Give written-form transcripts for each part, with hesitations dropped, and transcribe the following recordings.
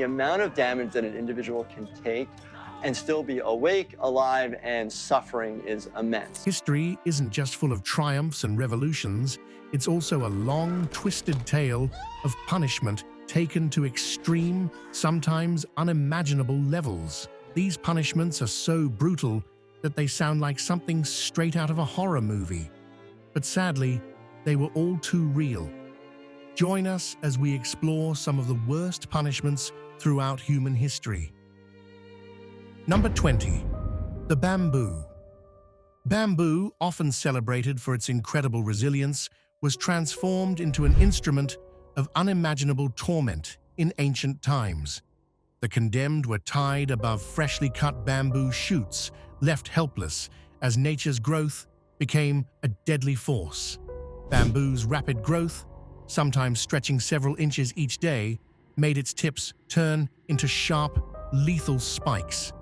amount of damage that an individual can take and still be awake, alive, and suffering is immense. History isn't just full of triumphs and revolutions, it's also a long, twisted tale of punishment taken to extreme, sometimes unimaginable levels. These punishments are so brutal that they sound like something straight out of a horror movie. But sadly, they were all too real. Join us as we explore some of the worst punishments throughout human history. Number 20. The bamboo. Bamboo, often celebrated for its incredible resilience, was transformed into an instrument of unimaginable torment in ancient times. The condemned were tied above freshly cut bamboo shoots, left helpless as nature's growth became a deadly force. Bamboo's rapid growth, sometimes stretching several inches each day, made its tips turn into sharp, lethal spikes.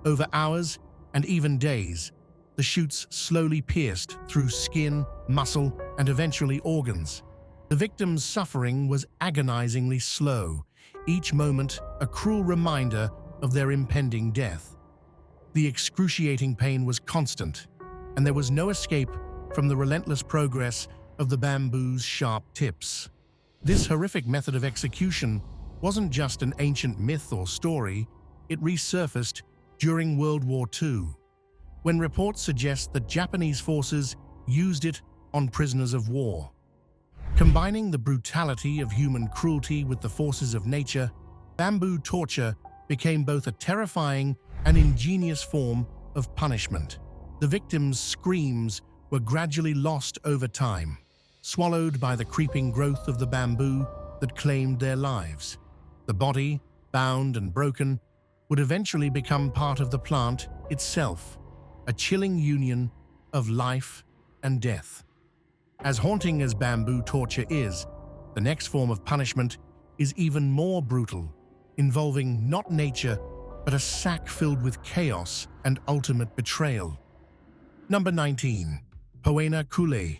Over hours and even days, the shoots slowly pierced through skin, muscle, and eventually organs. The victim's suffering was agonizingly slow, each moment a cruel reminder of their impending death. The excruciating pain was constant, and there was no escape from the relentless progress of the bamboo's sharp tips. This horrific method of execution wasn't just an ancient myth or story, it resurfaced during World War II, when reports suggest that Japanese forces used it on prisoners of war. Combining the brutality of human cruelty with the forces of nature, bamboo torture became both a terrifying and ingenious form of punishment. The victims' screams were gradually lost over time, swallowed by the creeping growth of the bamboo that claimed their lives. The body, bound and broken, would eventually become part of the plant itself, a chilling union of life and death. As haunting as bamboo torture is, the next form of punishment is even more brutal, involving not nature, but a sack filled with chaos and ultimate betrayal. Number 19. Poena Kou.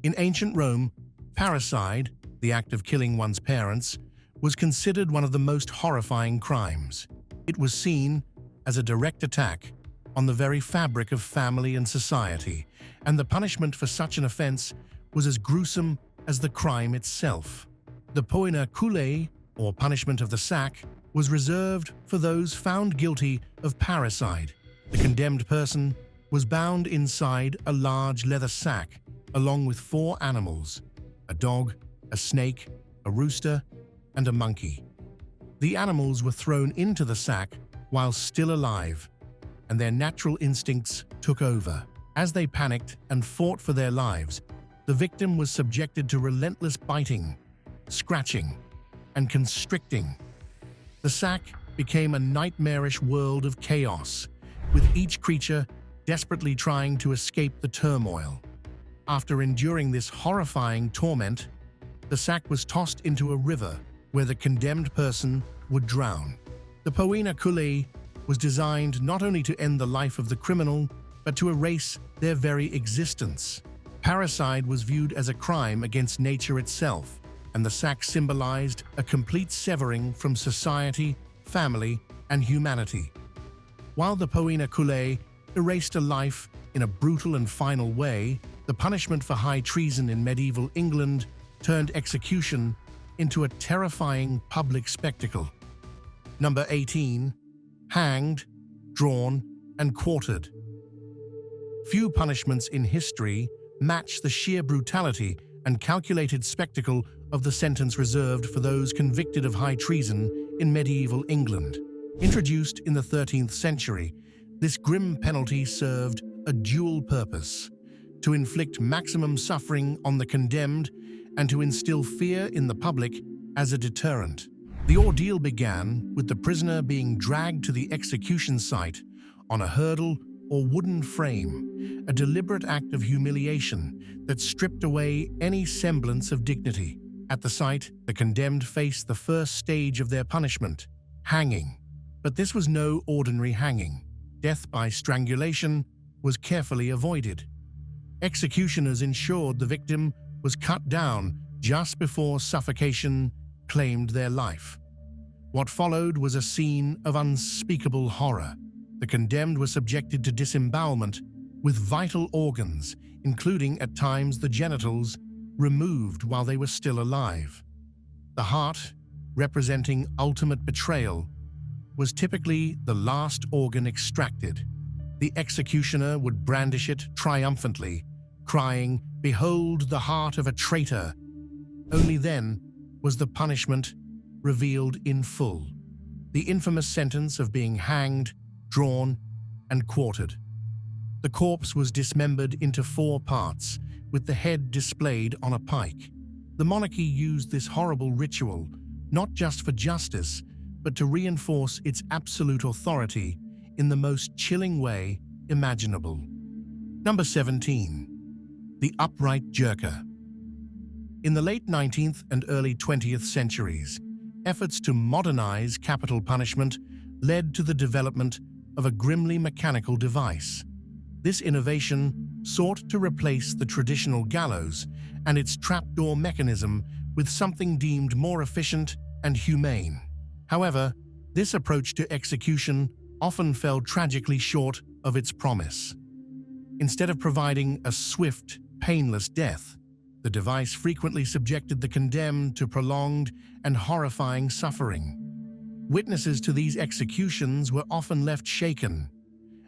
In ancient Rome, parricide, the act of killing one's parents, was considered one of the most horrifying crimes. It was seen as a direct attack on the very fabric of family and society, and the punishment for such an offense was as gruesome as the crime itself. The Poena Kou, or punishment of the sack, was reserved for those found guilty of parricide. The condemned person was bound inside a large leather sack, along with 4 animals: a dog, a snake, a rooster, and a monkey. The animals were thrown into the sack while still alive, and their natural instincts took over. As they panicked and fought for their lives, the victim was subjected to relentless biting, scratching, and constricting. The sack became a nightmarish world of chaos, with each creature desperately trying to escape the turmoil. After enduring this horrifying torment, the sack was tossed into a river where the condemned person would drown. The Poena Kou was designed not only to end the life of the criminal, but to erase their very existence. Parricide was viewed as a crime against nature itself, and the sack symbolized a complete severing from society, family, and humanity. While the Poena Kou erased a life in a brutal and final way, the punishment for high treason in medieval England turned execution into a terrifying public spectacle. Number 18. Hanged, drawn, and quartered. Few punishments in history match the sheer brutality and calculated spectacle of the sentence reserved for those convicted of high treason in medieval England. Introduced in the 13th century, this grim penalty served a dual purpose: to inflict maximum suffering on the condemned and to instill fear in the public as a deterrent. The ordeal began with the prisoner being dragged to the execution site on a hurdle or wooden frame, a deliberate act of humiliation that stripped away any semblance of dignity. At the site, the condemned faced the first stage of their punishment, hanging. But this was no ordinary hanging. Death by strangulation was carefully avoided. Executioners ensured the victim was cut down just before suffocation claimed their life. What followed was a scene of unspeakable horror. The condemned were subjected to disembowelment, with vital organs, including at times the genitals, removed while they were still alive. The heart, representing ultimate betrayal, was typically the last organ extracted. The executioner would brandish it triumphantly, crying, "Behold the heart of a traitor!" Only then was the punishment revealed in full. The infamous sentence of being hanged, drawn, and quartered. The corpse was dismembered into 4 parts, with the head displayed on a pike. The monarchy used this horrible ritual not just for justice, but to reinforce its absolute authority in the most chilling way imaginable. Number 17. The upright jerker. In the late 19th and early 20th centuries, efforts to modernize capital punishment led to the development of a grimly mechanical device. This innovation sought to replace the traditional gallows and its trapdoor mechanism with something deemed more efficient and humane. However, this approach to execution often fell tragically short of its promise. Instead of providing a swift, painless death, the device frequently subjected the condemned to prolonged and horrifying suffering. Witnesses to these executions were often left shaken,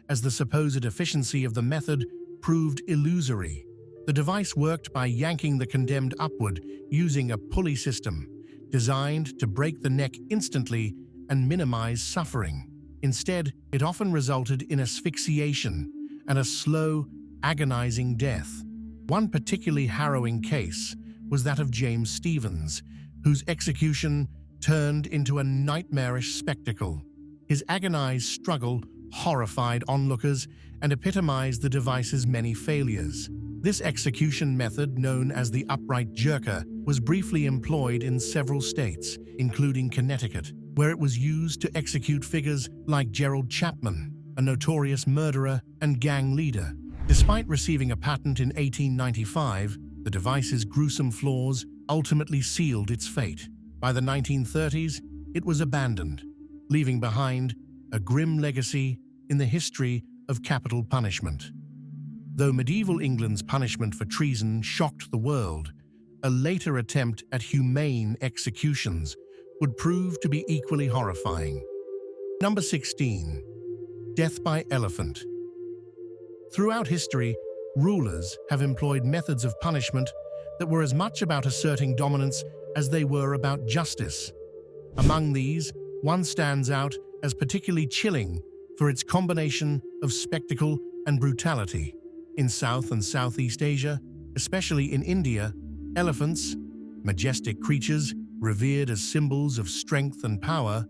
as the supposed efficiency of the method proved illusory. The device worked by yanking the condemned upward using a pulley system, designed to break the neck instantly and minimize suffering. Instead, it often resulted in asphyxiation and a slow, agonizing death. One particularly harrowing case was that of James Stephens, whose execution turned into a nightmarish spectacle. His agonized struggle horrified onlookers and epitomized the device's many failures. This execution method, known as the upright jerker, was briefly employed in several states, including Connecticut, where it was used to execute figures like Gerald Chapman, a notorious murderer and gang leader. Despite receiving a patent in 1895, the device's gruesome flaws ultimately sealed its fate. By the 1930s, it was abandoned, leaving behind a grim legacy in the history of capital punishment. Though medieval England's punishment for treason shocked the world, a later attempt at humane executions would prove to be equally horrifying. Number 16. Death by elephant. Throughout history, rulers have employed methods of punishment that were as much about asserting dominance as they were about justice. Among these, one stands out as particularly chilling for its combination of spectacle and brutality. In South and Southeast Asia, especially in India, elephants, majestic creatures revered as symbols of strength and power,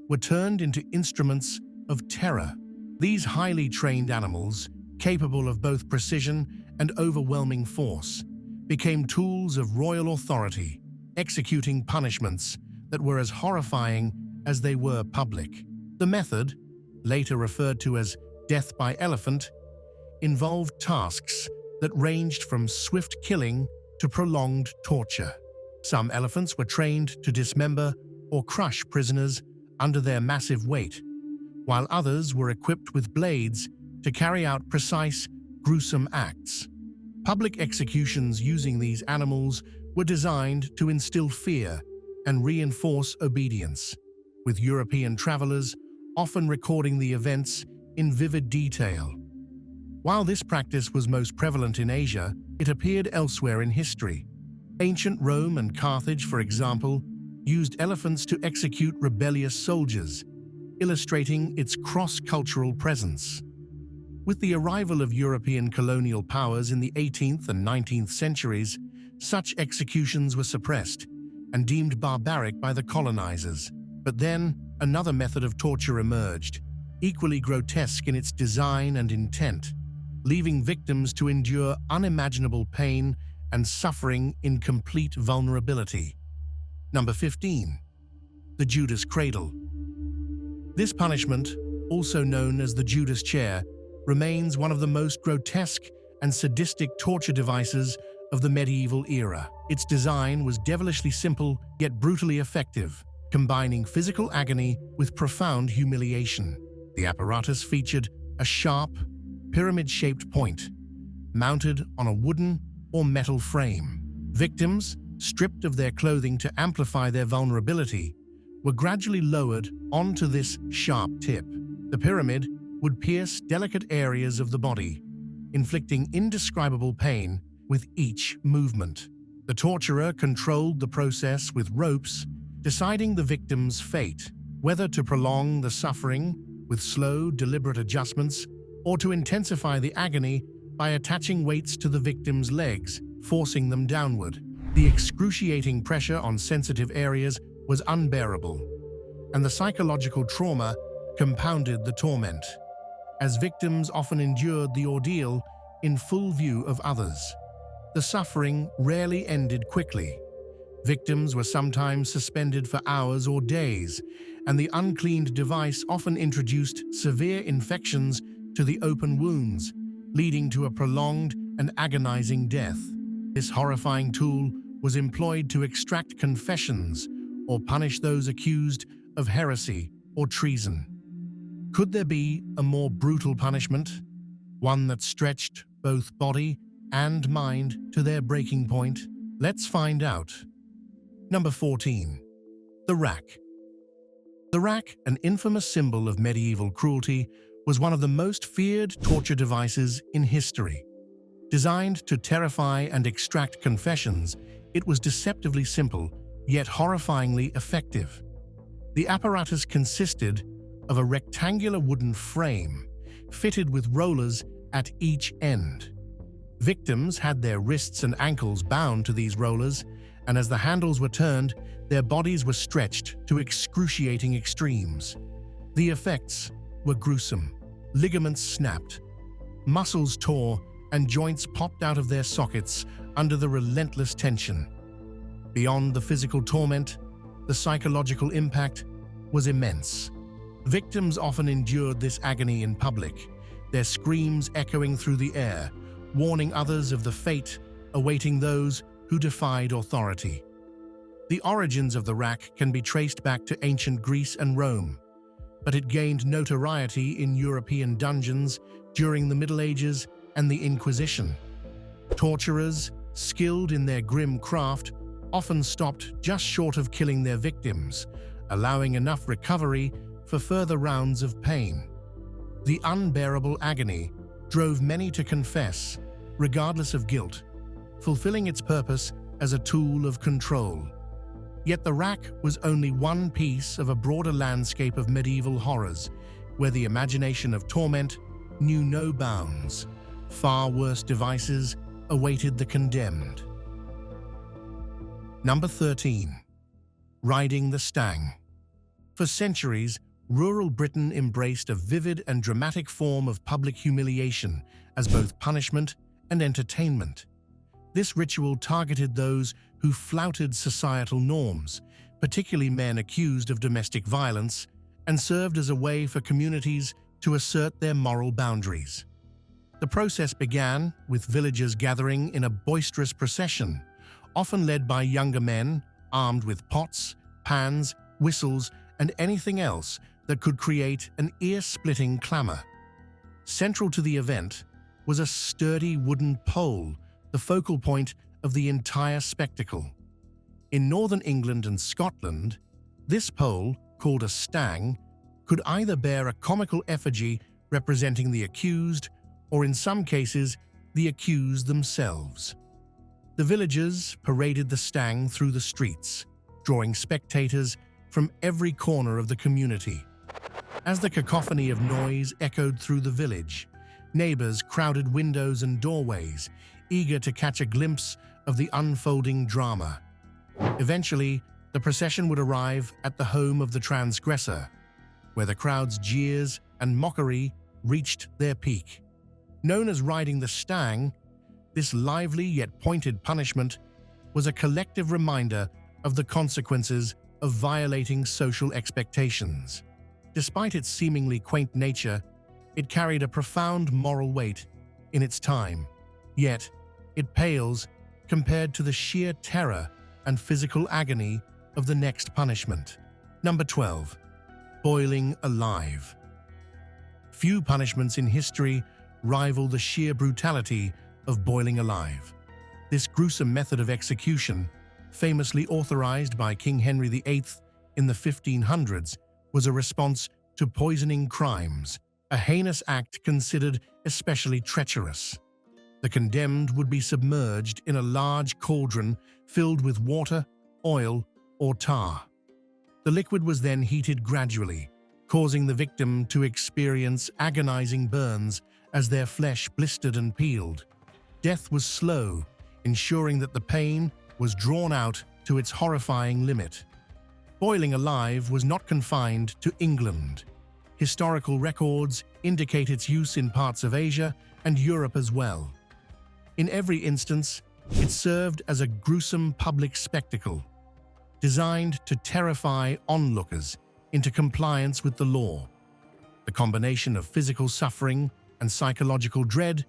were turned into instruments of terror. These highly trained animals, capable of both precision and overwhelming force, became tools of royal authority, executing punishments that were as horrifying as they were public. The method, later referred to as death by elephant, involved tasks that ranged from swift killing to prolonged torture. Some elephants were trained to dismember or crush prisoners under their massive weight, while others were equipped with blades to carry out precise, gruesome acts. Public executions using these animals were designed to instill fear and reinforce obedience, with European travelers often recording the events in vivid detail. While this practice was most prevalent in Asia, it appeared elsewhere in history. Ancient Rome and Carthage, for example, used elephants to execute rebellious soldiers, illustrating its cross-cultural presence. With the arrival of European colonial powers in the 18th and 19th centuries, such executions were suppressed and deemed barbaric by the colonizers. But then, another method of torture emerged, equally grotesque in its design and intent, leaving victims to endure unimaginable pain and suffering in complete vulnerability. Number 15. The Judas Cradle. This punishment, also known as the Judas chair, remains one of the most grotesque and sadistic torture devices of the medieval era. Its design was devilishly simple yet brutally effective, combining physical agony with profound humiliation. The apparatus featured a sharp, pyramid-shaped point, mounted on a wooden or metal frame. Victims, stripped of their clothing to amplify their vulnerability, were gradually lowered onto this sharp tip. The pyramid would pierce delicate areas of the body, inflicting indescribable pain with each movement. The torturer controlled the process with ropes, deciding the victim's fate, whether to prolong the suffering with slow, deliberate adjustments or to intensify the agony by attaching weights to the victim's legs, forcing them downward. The excruciating pressure on sensitive areas was unbearable, and the psychological trauma compounded the torment, as victims often endured the ordeal in full view of others. The suffering rarely ended quickly. Victims were sometimes suspended for hours or days, and the uncleaned device often introduced severe infections to the open wounds, leading to a prolonged and agonizing death. This horrifying tool was employed to extract confessions or punish those accused of heresy or treason. Could there be a more brutal punishment? One that stretched both body and mind to their breaking point? Let's find out. Number 14. The rack. The rack, an infamous symbol of medieval cruelty, was one of the most feared torture devices in history. Designed to terrify and extract confessions, it was deceptively simple, yet horrifyingly effective. The apparatus consisted of a rectangular wooden frame, fitted with rollers at each end. Victims had their wrists and ankles bound to these rollers, and as the handles were turned, their bodies were stretched to excruciating extremes. The effects were gruesome. Ligaments snapped, muscles tore, and joints popped out of their sockets under the relentless tension. Beyond the physical torment, the psychological impact was immense. Victims often endured this agony in public, their screams echoing through the air, warning others of the fate awaiting those who defied authority. The origins of the rack can be traced back to ancient Greece and Rome, but it gained notoriety in European dungeons during the Middle Ages and the Inquisition. Torturers, skilled in their grim craft, often stopped just short of killing their victims, allowing enough recovery for further rounds of pain. The unbearable agony drove many to confess, regardless of guilt, fulfilling its purpose as a tool of control. Yet the rack was only one piece of a broader landscape of medieval horrors, where the imagination of torment knew no bounds. Far worse devices awaited the condemned. Number 13. Riding the Stang. For centuries, rural Britain embraced a vivid and dramatic form of public humiliation as both punishment and entertainment. This ritual targeted those who flouted societal norms, particularly men accused of domestic violence, and served as a way for communities to assert their moral boundaries. The process began with villagers gathering in a boisterous procession, often led by younger men armed with pots, pans, whistles, and anything else that could create an ear-splitting clamor. Central to the event was a sturdy wooden pole, the focal point of the entire spectacle. In northern England and Scotland, this pole, called a stang, could either bear a comical effigy representing the accused, or in some cases, the accused themselves. The villagers paraded the stang through the streets, drawing spectators from every corner of the community. As the cacophony of noise echoed through the village, neighbors crowded windows and doorways, eager to catch a glimpse of the unfolding drama. Eventually, the procession would arrive at the home of the transgressor, where the crowd's jeers and mockery reached their peak. Known as riding the stang, this lively yet pointed punishment was a collective reminder of the consequences of violating social expectations. Despite its seemingly quaint nature, it carried a profound moral weight in its time, yet it pales compared to the sheer terror and physical agony of the next punishment. Number 12. Boiling alive. Few punishments in history rival the sheer brutality of boiling alive. This gruesome method of execution, famously authorized by King Henry VIII in the 1500s, was a response to poisoning crimes, a heinous act considered especially treacherous. The condemned would be submerged in a large cauldron filled with water, oil, or tar. The liquid was then heated gradually, causing the victim to experience agonizing burns as their flesh blistered and peeled. Death was slow, ensuring that the pain was drawn out to its horrifying limit. Boiling alive was not confined to England. Historical records indicate its use in parts of Asia and Europe as well. In every instance, it served as a gruesome public spectacle, designed to terrify onlookers into compliance with the law. The combination of physical suffering and psychological dread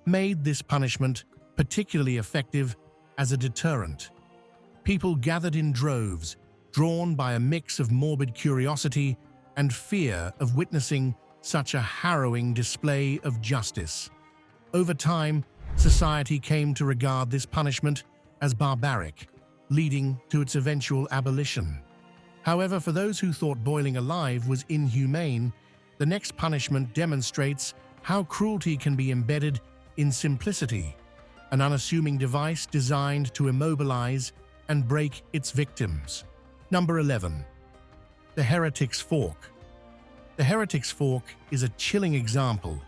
made this punishment particularly effective as a deterrent. People gathered in droves, drawn by a mix of morbid curiosity and fear of witnessing such a harrowing display of justice. Over time, society came to regard this punishment as barbaric, leading to its eventual abolition. However, for those who thought boiling alive was inhumane, the next punishment demonstrates how cruelty can be embedded in simplicity, an unassuming device designed to immobilize and break its victims. Number 11. The Heretics Fork. The Heretics Fork is a chilling example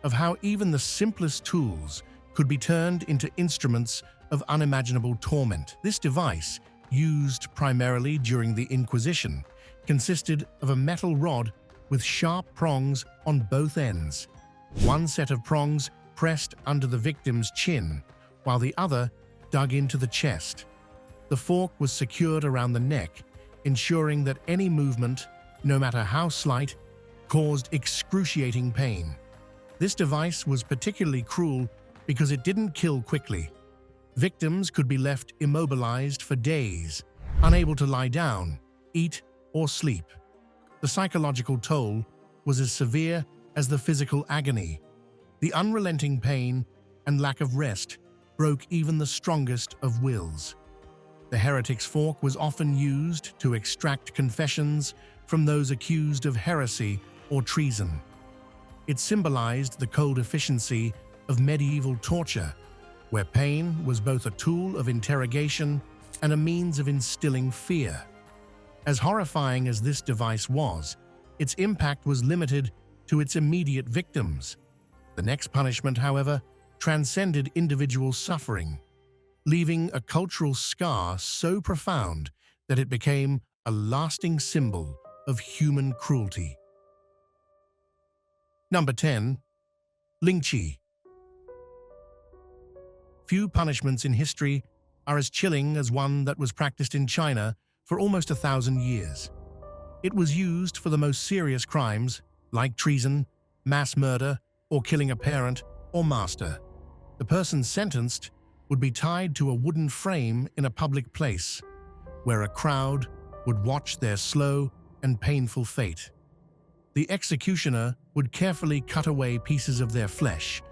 of how even the simplest tools could be turned into instruments of unimaginable torment. This device, used primarily during the Inquisition, consisted of a metal rod with sharp prongs on both ends. One set of prongs pressed under the victim's chin, while the other dug into the chest. The fork was secured around the neck, ensuring that any movement, no matter how slight, caused excruciating pain. This device was particularly cruel because it didn't kill quickly. Victims could be left immobilized for days, unable to lie down, eat, or sleep. The psychological toll was as severe as the physical agony. The unrelenting pain and lack of rest broke even the strongest of wills. The Heretics Fork was often used to extract confessions from those accused of heresy or treason. It symbolized the cold efficiency of medieval torture, where pain was both a tool of interrogation and a means of instilling fear. As horrifying as this device was, its impact was limited to its immediate victims. The next punishment, however, transcended individual suffering, leaving a cultural scar so profound that it became a lasting symbol of human cruelty. Number 10. Lynching. Few punishments in history are as chilling as one that was practiced in China for almost 1,000 years. It was used for the most serious crimes, like treason, mass murder, or killing a parent or master. The person sentenced would be tied to a wooden frame in a public place, where a crowd would watch their slow and painful fate. The executioner would carefully cut away pieces of their flesh,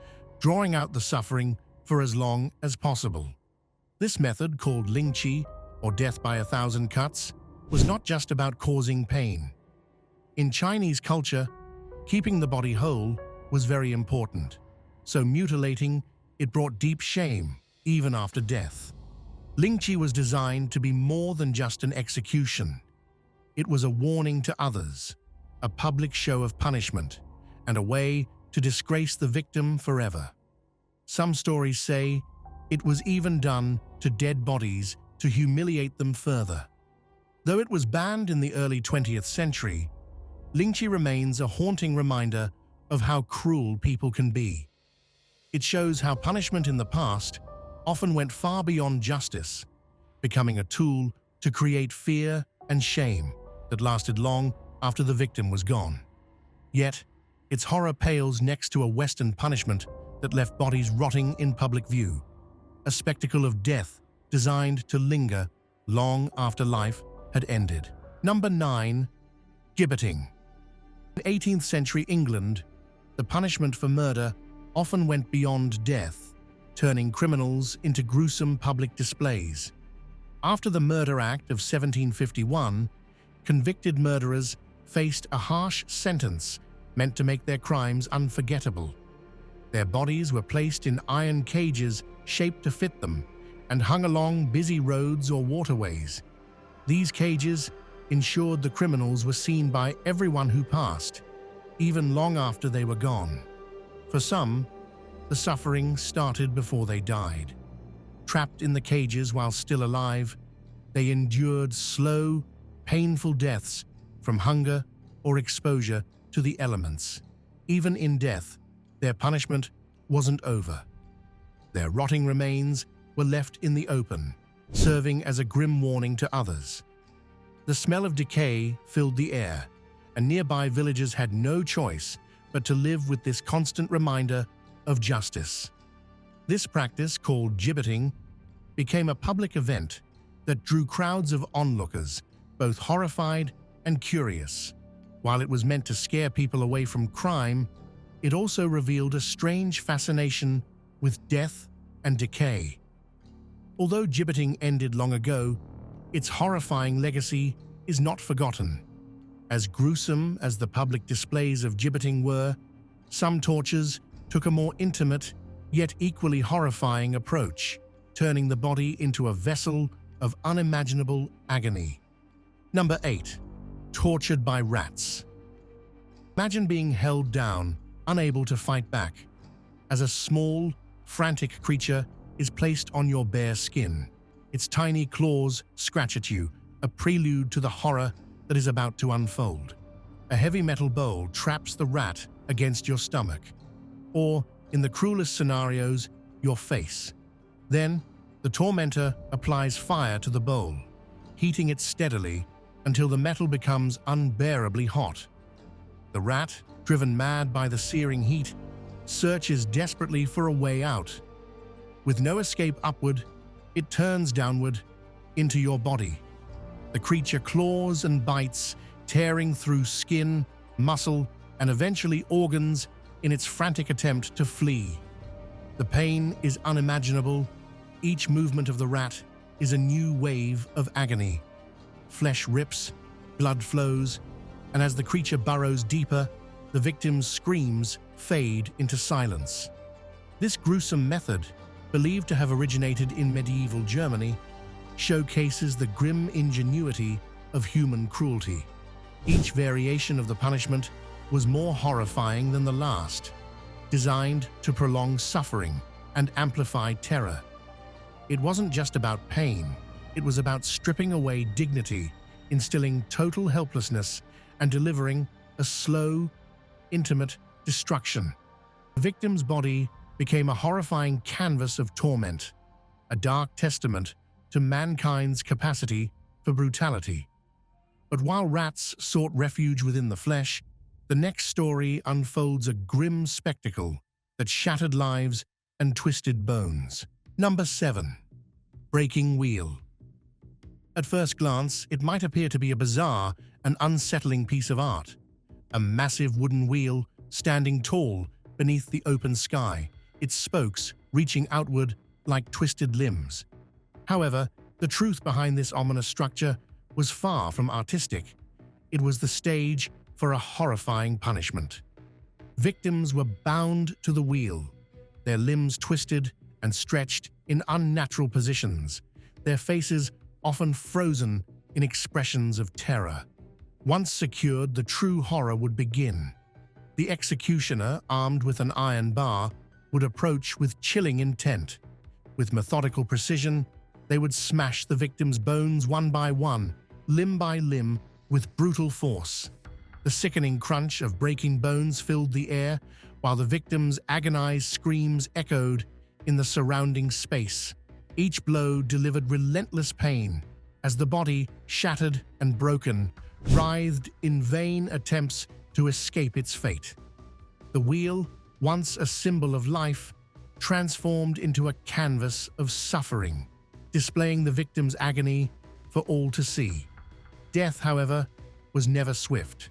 drawing out the suffering for as long as possible. This method, called lynching, or death by 1,000 cuts, was not just about causing pain. In Chinese culture, keeping the body whole was very important, so mutilating it brought deep shame even after death. Lynching was designed to be more than just an execution. It was a warning to others, a public show of punishment, and a way to disgrace the victim forever. Some stories say it was even done to dead bodies to humiliate them further. Though it was banned in the early 20th century, lynching remains a haunting reminder of how cruel people can be. It shows how punishment in the past often went far beyond justice, becoming a tool to create fear and shame that lasted long after the victim was gone. Yet, its horror pales next to a Western punishment that left bodies rotting in public view, a spectacle of death designed to linger long after life had ended. Number 9. Gibbeting. In 18th century England, the punishment for murder often went beyond death, turning criminals into gruesome public displays. After the Murder Act of 1751, convicted murderers faced a harsh sentence meant to make their crimes unforgettable. Their bodies were placed in iron cages shaped to fit them and hung along busy roads or waterways. These cages ensured the criminals were seen by everyone who passed, even long after they were gone. For some, the suffering started before they died. Trapped in the cages while still alive, they endured slow, painful deaths from hunger or exposure to the elements. Even in death, their punishment wasn't over. Their rotting remains were left in the open, serving as a grim warning to others. The smell of decay filled the air, and nearby villagers had no choice but to live with this constant reminder of justice. This practice, called gibbeting, became a public event that drew crowds of onlookers, both horrified and curious. While it was meant to scare people away from crime, it also revealed a strange fascination with death and decay. Although gibbeting ended long ago, its horrifying legacy is not forgotten. As gruesome as the public displays of gibbeting were, some tortures took a more intimate, yet equally horrifying approach, turning the body into a vessel of unimaginable agony. Number 8. Tortured by rats. Imagine being held down, unable to fight back, as a small, frantic creature is placed on your bare skin. Its tiny claws scratch at you, a prelude to the horror that is about to unfold. A heavy metal bowl traps the rat against your stomach, or, in the cruelest scenarios, your face. Then, the tormentor applies fire to the bowl, heating it steadily until the metal becomes unbearably hot. The rat, driven mad by the searing heat, searches desperately for a way out. With no escape upward, it turns downward into your body. The creature claws and bites, tearing through skin, muscle, and eventually organs in its frantic attempt to flee. The pain is unimaginable. Each movement of the rat is a new wave of agony. Flesh rips, blood flows, and as the creature burrows deeper, the victim's screams fade into silence. This gruesome method, believed to have originated in medieval Germany, showcases the grim ingenuity of human cruelty. Each variation of the punishment was more horrifying than the last, designed to prolong suffering and amplify terror. It wasn't just about pain, it was about stripping away dignity, instilling total helplessness, and delivering a slow, intimate destruction. The victim's body became a horrifying canvas of torment, a dark testament to mankind's capacity for brutality. But while rats sought refuge within the flesh, the next story unfolds a grim spectacle that shattered lives and twisted bones. Number 7. Breaking wheel. At first glance, it might appear to be a bizarre and unsettling piece of art. A massive wooden wheel standing tall beneath the open sky, its spokes reaching outward like twisted limbs. However, the truth behind this ominous structure was far from artistic. It was the stage for a horrifying punishment. Victims were bound to the wheel, their limbs twisted and stretched in unnatural positions, their faces often frozen in expressions of terror. Once secured, the true horror would begin. The executioner, armed with an iron bar, would approach with chilling intent. With methodical precision, they would smash the victim's bones one by one, limb by limb, with brutal force. The sickening crunch of breaking bones filled the air, while the victim's agonized screams echoed in the surrounding space. Each blow delivered relentless pain, as the body, shattered and broken, writhed in vain attempts to escape its fate. The wheel, once a symbol of life, transformed into a canvas of suffering, displaying the victim's agony for all to see. death, however, was never swift.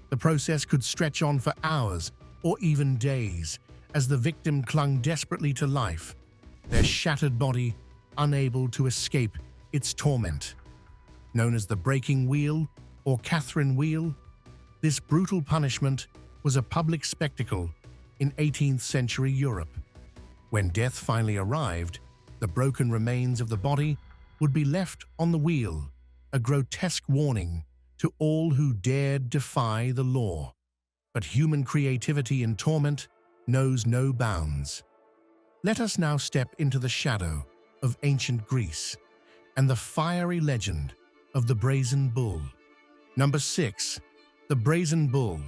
The process could stretch on for hours or even days as the victim clung desperately to life, their shattered body unable to escape its torment. Known as the breaking wheel or Catherine wheel, this brutal punishment was a public spectacle in 18th century Europe. When death finally arrived, the broken remains of the body would be left on the wheel, a grotesque warning to all who dared defy the law. But human creativity in torment knows no bounds. Let us now step into the shadow of ancient Greece and the fiery legend of the Brazen Bull. Number 6. The Brazen Bull.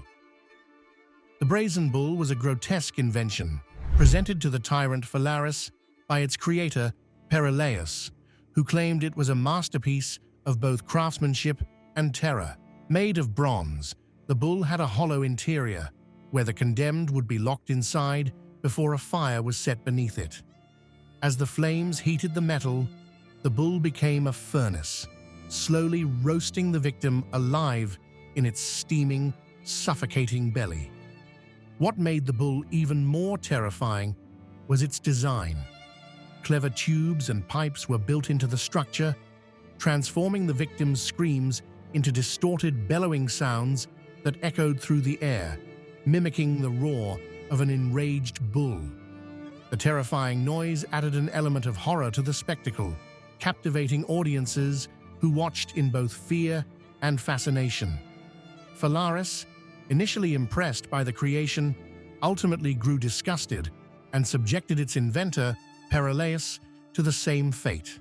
The Brazen Bull was a grotesque invention presented to the tyrant Phalaris by its creator, Perillaios, who claimed it was a masterpiece of both craftsmanship and terror. Made of bronze, the bull had a hollow interior where the condemned would be locked inside before a fire was set beneath it. As the flames heated the metal, the bull became a furnace, slowly roasting the victim alive in its steaming, suffocating belly. What made the bull even more terrifying was its design. Clever tubes and pipes were built into the structure, transforming the victim's screams into distorted, bellowing sounds that echoed through the air, mimicking the roar of an enraged bull. The terrifying noise added an element of horror to the spectacle, captivating audiences who watched in both fear and fascination. Phalaris, initially impressed by the creation, ultimately grew disgusted and subjected its inventor, Perillaios, to the same fate.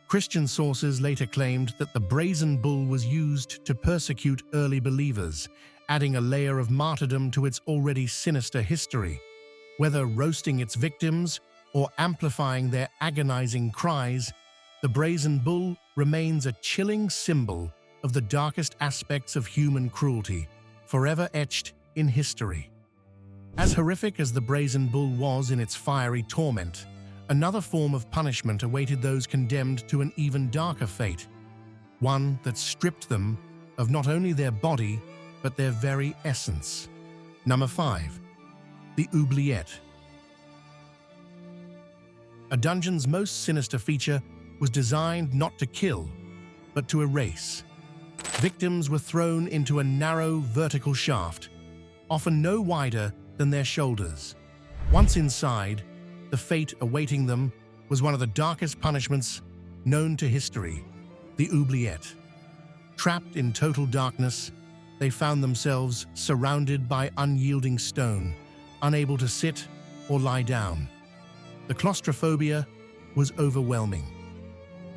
Christian sources later claimed that the Brazen Bull was used to persecute early believers, adding a layer of martyrdom to its already sinister history. Whether roasting its victims or amplifying their agonizing cries, the Brazen Bull remains a chilling symbol of the darkest aspects of human cruelty, forever etched in history. As horrific as the Brazen Bull was in its fiery torment, another form of punishment awaited those condemned to an even darker fate, one that stripped them of not only their body, but their very essence. Number 5. The Oubliette. A dungeon's most sinister feature was designed not to kill, but to erase. Victims were thrown into a narrow, vertical shaft, often no wider than their shoulders. Once inside, the fate awaiting them was one of the darkest punishments known to history, the Oubliette. Trapped in total darkness, they found themselves surrounded by unyielding stone, unable to sit or lie down. The claustrophobia was overwhelming.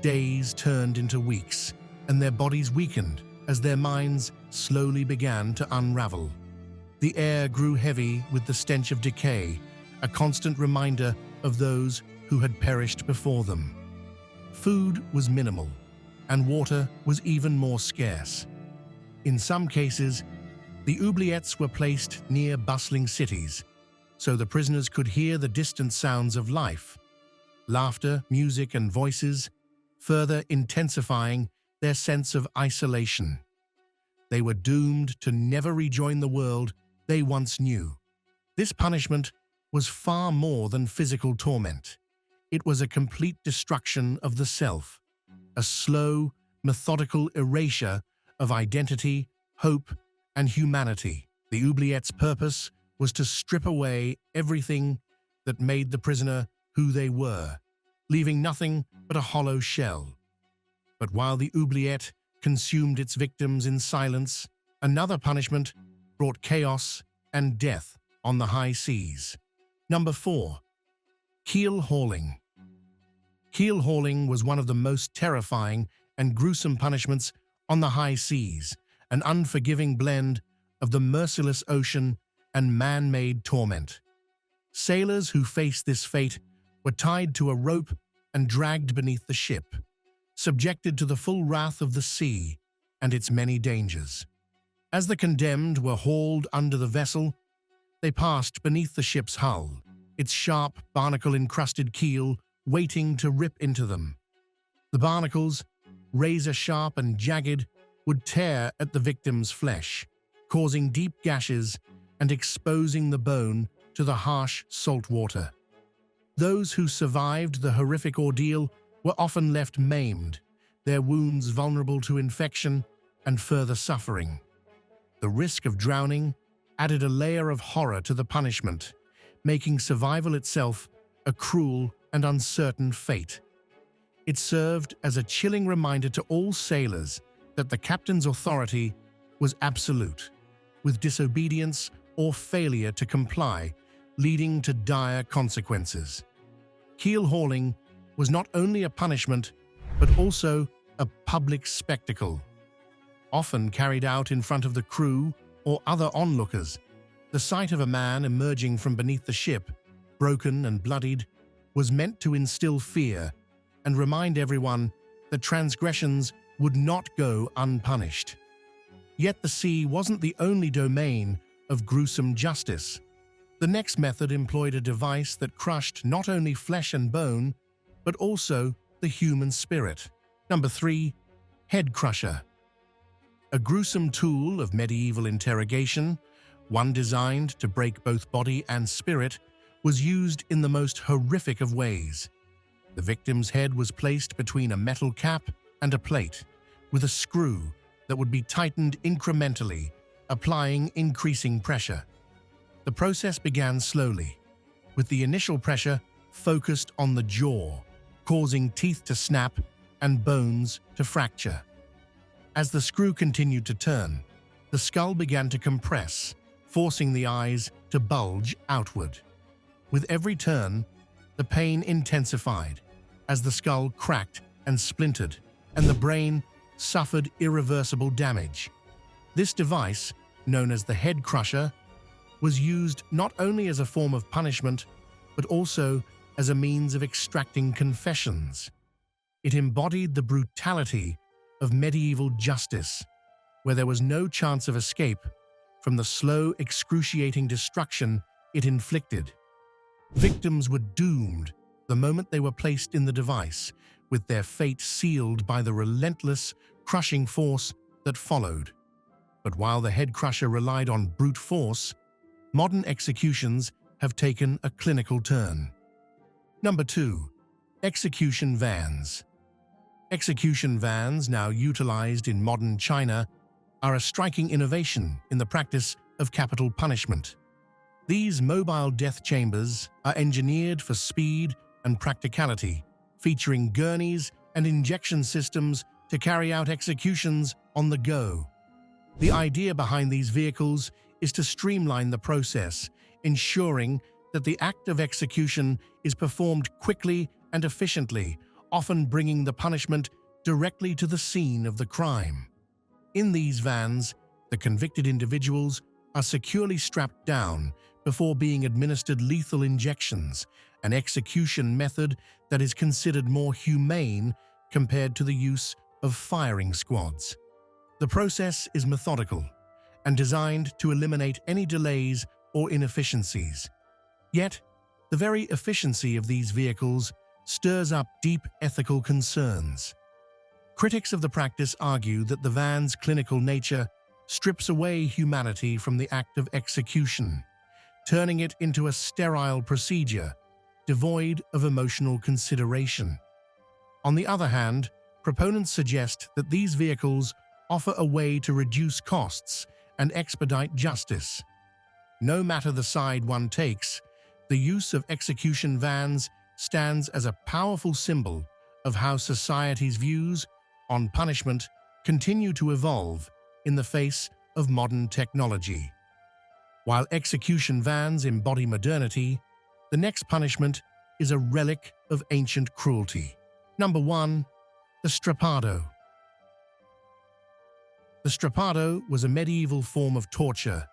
Days turned into weeks, and their bodies weakened as their minds slowly began to unravel. The air grew heavy with the stench of decay, a constant reminder of those who had perished before them. Food was minimal, and water was even more scarce. In some cases, the oubliettes were placed near bustling cities, so the prisoners could hear the distant sounds of life, laughter, music, and voices, further intensifying their sense of isolation. They were doomed to never rejoin the world they once knew. This punishment was far more than physical torment. It was a complete destruction of the self, a slow, methodical erasure of identity, hope, and humanity. The oubliette's purpose was to strip away everything that made the prisoner who they were, leaving nothing but a hollow shell. But while the oubliette consumed its victims in silence, another punishment brought chaos and death on the high seas. Number 4. Keel Hauling. Keel hauling was one of the most terrifying and gruesome punishments on the high seas, an unforgiving blend of the merciless ocean and man-made torment. Sailors who faced this fate were tied to a rope and dragged beneath the ship, subjected to the full wrath of the sea and its many dangers. As the condemned were hauled under the vessel, they passed beneath the ship's hull, its sharp, barnacle-encrusted keel waiting to rip into them. The barnacles, razor-sharp and jagged, would tear at the victim's flesh, causing deep gashes and exposing the bone to the harsh salt water. Those who survived the horrific ordeal were often left maimed, their wounds vulnerable to infection and further suffering. The risk of drowning added a layer of horror to the punishment, making survival itself a cruel and uncertain fate. It served as a chilling reminder to all sailors that the captain's authority was absolute, with disobedience or failure to comply leading to dire consequences. Keel hauling was not only a punishment, but also a public spectacle. Often carried out in front of the crew or other onlookers, the sight of a man emerging from beneath the ship, broken and bloodied, was meant to instill fear and remind everyone that transgressions would not go unpunished. Yet the sea wasn't the only domain of gruesome justice. The next method employed a device that crushed not only flesh and bone, but also the human spirit. Number 3, head crusher. A gruesome tool of medieval interrogation, one designed to break both body and spirit, was used in the most horrific of ways. The victim's head was placed between a metal cap and a plate, with a screw that would be tightened incrementally, applying increasing pressure. The process began slowly, with the initial pressure focused on the jaw, causing teeth to snap and bones to fracture. As the screw continued to turn, the skull began to compress, forcing the eyes to bulge outward. With every turn, the pain intensified as the skull cracked and splintered, and the brain suffered irreversible damage. This device, known as the head crusher, was used not only as a form of punishment, but also as a means of extracting confessions. It embodied the brutality of medieval justice, where there was no chance of escape from the slow, excruciating destruction it inflicted. Victims were doomed the moment they were placed in the device, with their fate sealed by the relentless, crushing force that followed. But while the head crusher relied on brute force, modern executions have taken a clinical turn. Number 2, execution vans. Execution vans, now utilized in modern China, are a striking innovation in the practice of capital punishment. These mobile death chambers are engineered for speed and practicality, featuring gurneys and injection systems to carry out executions on the go. The idea behind these vehicles is to streamline the process, ensuring that the act of execution is performed quickly and efficiently, often bringing the punishment directly to the scene of the crime. In these vans, the convicted individuals are securely strapped down before being administered lethal injections, an execution method that is considered more humane compared to the use of firing squads. The process is methodical and designed to eliminate any delays or inefficiencies. Yet, the very efficiency of these vehicles stirs up deep ethical concerns. Critics of the practice argue that the van's clinical nature strips away humanity from the act of execution, turning it into a sterile procedure devoid of emotional consideration. On the other hand, proponents suggest that these vehicles offer a way to reduce costs and expedite justice. No matter the side one takes, the use of execution vans stands as a powerful symbol of how society's views on punishment continue to evolve in the face of modern technology. While execution vans embody modernity, the next punishment is a relic of ancient cruelty. Number 1, the Strappado. The Strappado was a medieval form of torture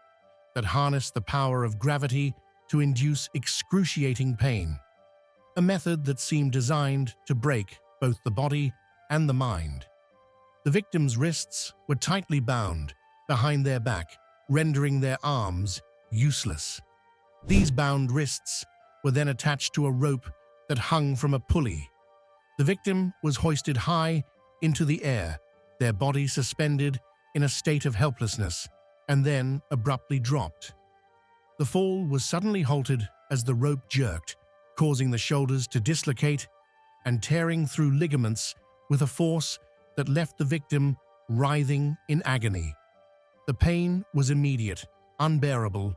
that harnessed the power of gravity to induce excruciating pain, a method that seemed designed to break both the body and the mind. The victim's wrists were tightly bound behind their back, rendering their arms useless. These bound wrists were then attached to a rope that hung from a pulley. The victim was hoisted high into the air, their body suspended in a state of helplessness and then abruptly dropped. The fall was suddenly halted as the rope jerked, causing the shoulders to dislocate and tearing through ligaments with a force that left the victim writhing in agony. The pain was immediate, unbearable,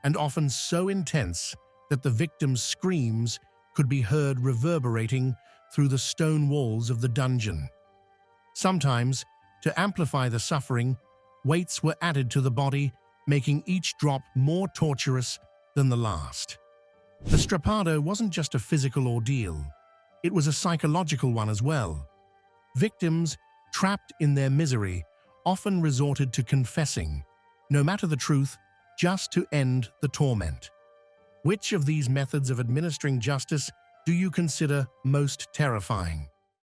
and often so intense that the victim's screams could be heard reverberating through the stone walls of the dungeon. Sometimes, to amplify the suffering, weights were added to the body, making each drop more torturous than the last. The Strappado wasn't just a physical ordeal, it was a psychological one as well. Victims, trapped in their misery, often resorted to confessing, no matter the truth, just to end the torment. Which of these methods of administering justice do you consider most terrifying?